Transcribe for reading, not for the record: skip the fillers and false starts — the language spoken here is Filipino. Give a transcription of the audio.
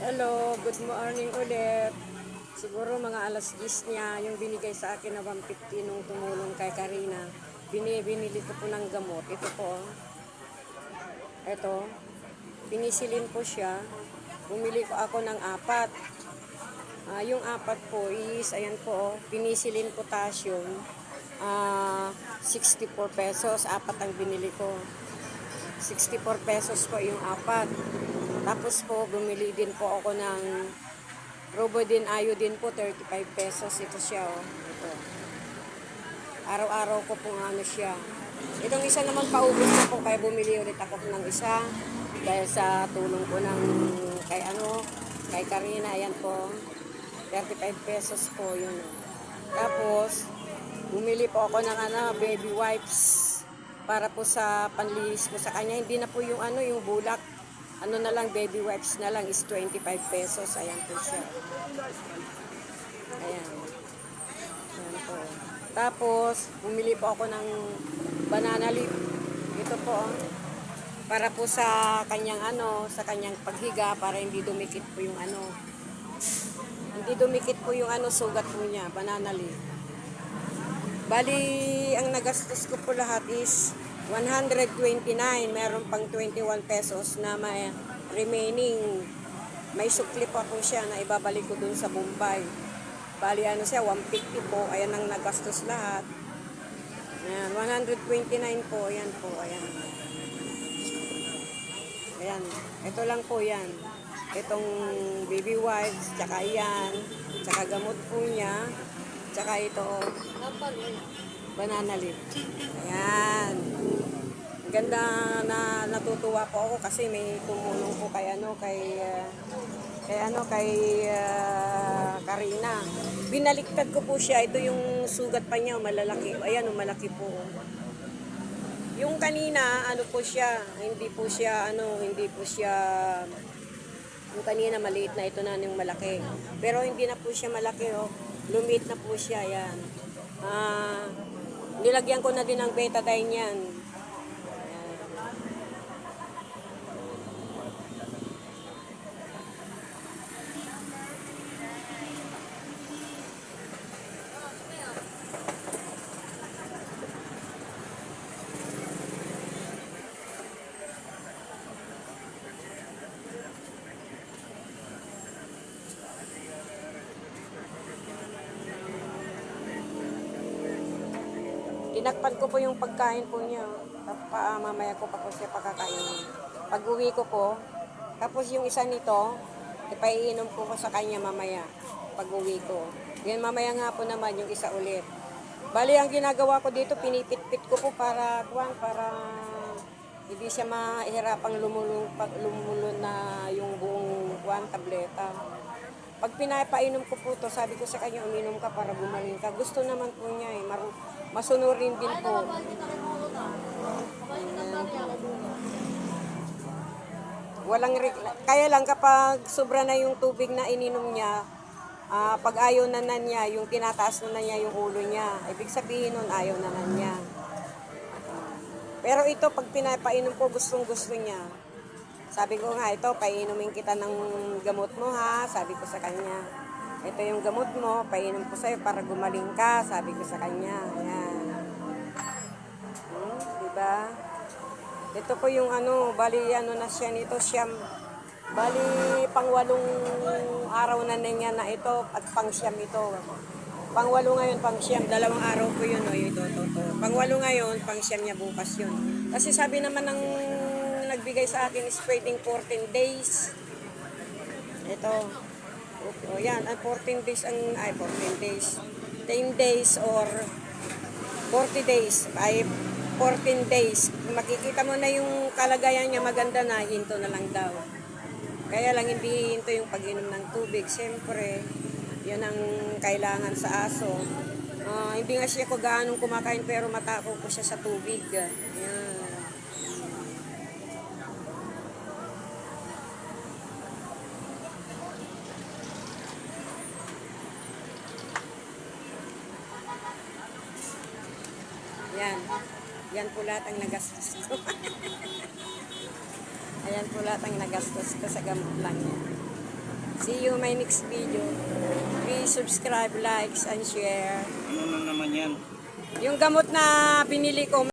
Hello, good morning ulit. Siguro mga alas 10 niya yung binigay sa akin na 150 nung tumulong kay Karina. Binili ko po ng gamot. Ito po. Ito. Pinisilin po siya. Bumili ko ako ng apat. Yung apat po is, ayan po, pinisilin potassium. 64 pesos. Apat ang binili ko. 64 pesos po yung apat. Tapos po, bumili din po ako ng Robodin Iodine po, 35 pesos. Ito siya, oh. Ito. Araw-araw ko pong ano siya. Itong isa naman paubos na po, kaya bumili ulit ako ng isa. Dahil sa tulong ko ng kay Karina, ayan po. 35 pesos po yun. Tapos, bumili po ako ng baby wipes para po sa panlinis ko sa kanya. Hindi na po yung yung bulak. Ano na lang, baby wipes na lang is 25 pesos. Ayan po siya. Ayan. Ayan po. Tapos, bumili po ako ng banana leaf. Ito po. Para po sa kanyang sa kanyang paghiga para hindi dumikit po yung Hindi dumikit po yung sugat po niya, banana leaf. Bali, ang nagastos ko po lahat is 129. Meron pang 21 pesos na may remaining. May sukli pa po siya na ibabalik ko dun sa Bombay. Bali, siya, 150 po. Ayan ang nagastos lahat. Ayan, 129 po. Ayan po, ayan. Ayan, ito lang po yan. Itong baby wipes, tsaka yan, tsaka gamot po niya, tsaka ito, banana leaf. Ayan. Ganda na natutuwa po ako kasi may tumulong po kay Karina. Binaliktad ko po siya. Ito yung sugat pa niya, malalaki. Ayan, malaki po. Yung kanina, po siya, hindi po siya, yung kanina maliit na, ito na yung malaki. Pero hindi na po siya malaki, oh. Lumiit na po siya, yan. Nilagyan ko na din ng betadine yan. Tinakpan ko po yung pagkain po niya. Mamaya ko pa po siya pakakainin. Pag uwi ko po, tapos yung isa nito, ipaiinom ko sa kanya mamaya. Pag uwi ko. Yan mamaya nga po naman yung isa ulit. Bali, ang ginagawa ko dito, pinipit-pit ko po para hindi siya mahirapang lumulun na yung buong tableta. Pag pinapainom ko po to, sabi ko sa kanya, uminom ka para gumaling ka. Gusto naman po niya masunurin din po. Kaya lang kapag sobra na yung tubig na ininom niya, pag ayaw na niya, yung tinataas na niya yung ulo niya, ibig sabihin nun ayaw na niya. Pero ito, pag pinapainom ko, gustong-gusto niya. Sabi ko nga, ito, painumin kita ng gamot mo ha, sabi ko sa kanya. Ito yung gamot mo, painom ko sa'yo para gumaling ka, sabi ko sa kanya. Ayan. Diba? Ito po yung bali na siya nito, bali pang-8 araw na niya na ito at pang-9 ito. Pang-8 ngayon, pang-9, 2 araw po yun, ito. Pang-8 ngayon, pang-9 niya bukas yun. Kasi sabi naman ng nagbigay sa akin is pwedeng 14 days. Ito. O yan, 14 days 14 days. 10 days or 40 days. 14 days. Makikita mo na yung kalagayan niya maganda na, hinto na lang daw. Kaya lang hindi hinto yung pag-inom ng tubig. Siyempre, yun ang kailangan sa aso. Hindi nga siya gaanong kumakain pero matakaw ko siya sa tubig. Yan. Yan. Yan po lahat ang nagastos ko. Ayan po lahat ang nagastos ko sa gamot lang yan. See you my next video. Please subscribe, likes, and share. Ano na naman yan? Yung gamot na binili ko,